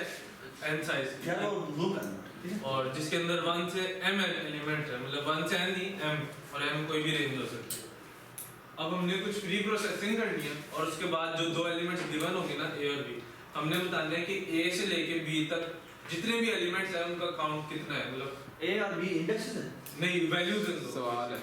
n साइज क्या वो लूप करना ठीक है और जिसके अंदर 1 से m एलिमेंट है मतलब 1 से n नहीं m और m कोई भी रेंज हो सकती है। अब हमने कुछ प्री प्रोसेसिंग करनी है और उसके बाद जो दो एलिमेंट्स गिवन होंगे ना a और b हमने बताना है कि a से लेके b तक जितने भी एलिमेंट्स हैं उनका काउंट कितना है मतलब ए और बी इंडेक्सेस है नहीं वैल्यूज इन दो सवाल है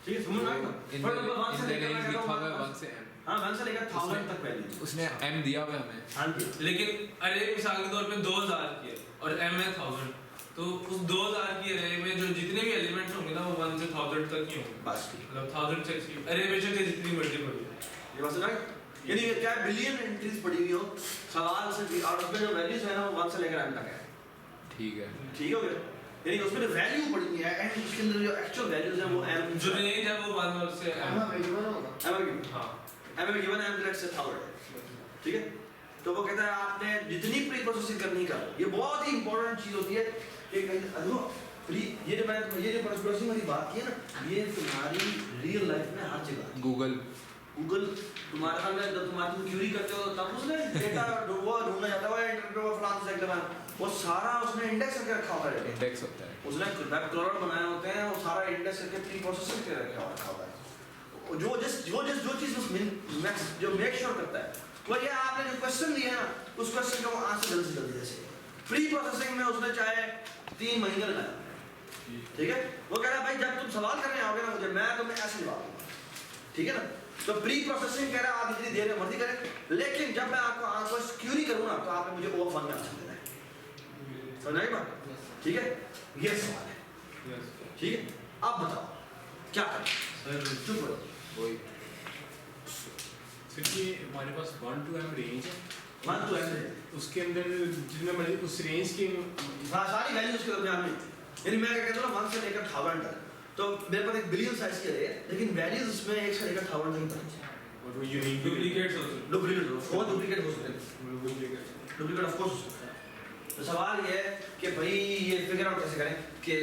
ठीक है समझ में आया इन फॉर नंबर 1 से द लेकर रेंज लिखा हुआ है 1 से m हां 1 से लेकर 1000 तक वैल्यू उसने m दिया हुआ है हमें हां जी लेकिन अरे मिसाल के तौर पे 2000 की है और m है 1000 तो उस 2000 की अरे में जो जितने भी एलिमेंट्स होंगे ना वो 1 से 1000 तक ही होंगे बस ठीक मतलब 1000 से अरे में से जितनी मर्जी पड़ी है ये बात समझ यानी ये क्या बिलियन एंट्रीज पड़ी हुई हो सवाल से भी और उसमें जो वैल्यूज है ना वो 1 से लेकर m तक है ठीक है ठीक हो गया यानी उसमें जो वैल्यू पड़ी हुई है एंड उसके अंदर जो एक्चुअल वैल्यूज है वो m जो रेंज है वो 1 और से m m में हाँ गिवन m लेट्स से 1000 ठीक है तो वो कहता है आपने जितनी प्री प्रोसेसिंग करनी का ये बहुत ही इंपॉर्टेंट चीज होती है कि अनु प्री ये जो प्रोसेसिंग वाली बात की है ना ये तुम्हारी रियल लाइफ में हर जगह गूगल तुम्हारे सामने जब तुम क्यूरी करते हो तब उसने डेटा वो ढूंढना जाता है इंटरनेट पर फ्लांस सेक्टर में वो सारा उसने इंडेक्स करके रखा होता है इंडेक्स होता है उसने वेब क्रोलर बनाए होते हैं वो सारा इंडेक्स करके प्री प्रोसेसिंग करके रखा होता है जो चीज उस जो मेक श्योर करता है वो ये आपने जो क्वेश्चन दिया है ना उस क्वेश्चन का वो आंसर जल्दी से जल्दी जैसे प्री प्रोसेसिंग में उसने चाहे 3 महीने लगाया ठीक है। वो कह रहा है भाई जब तुम सवाल करने आओगे ना मुझे, मैं तुम्हें ऐसे जवाब दूंगा, ठीक है ना। तो प्री प्रोसेसिंग कह रहा है आप इतनी देर में मर्जी करें, लेकिन जब मैं आपको क्यूरी करूँ ना तो आपने मुझे ओवर फन में आंसर देना है, समझ आई बात, ठीक है। ये सवाल है, ठीक है। अब बताओ क्या करें, चुप करो। वही सर ये हमारे पास 1 to m रेंज है, 1 to m उसके अंदर जितना मर्जी उस रेंज के सारी वैल्यूज उसके अपने में, यानी मैं क्या कहता हूँ ना 1 से लेकर 1000 तक, तो मेरे पास एक बिलियन साइज की है, लेकिन वैल्यूज उसमें 1 से लेकर 1000 तक ही है। और वो यूनिक डुप्लीकेट्स हो सकते डुप्लीकेट हो सकते हैं, डुप्लीकेट ऑफ कोर्स हो सकता है। तो सवाल ये है कि भाई ये फिगर आउट कैसे करें कि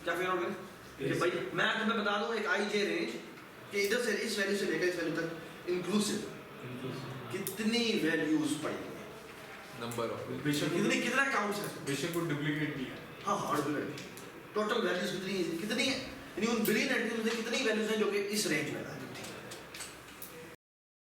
क्या फिगर आउट करें कि भाई मैं तुम्हें बता दूं एक आई जे रेंज कि इधर से इस वैल्यू से लेकर इस वैल्यू तक इंक्लूसिव कितनी वैल्यूज पड़ेंगी, नंबर ऑफ कितना काउंट्स है, बेशक वो डुप्लीकेट भी है। हाँ डुप्लीकेट टोटल वैल्यूज कितनी है, यानी उन बिलियन एंट्रीज में कितनी वैल्यूज हैं जो कि इस रेंज में है।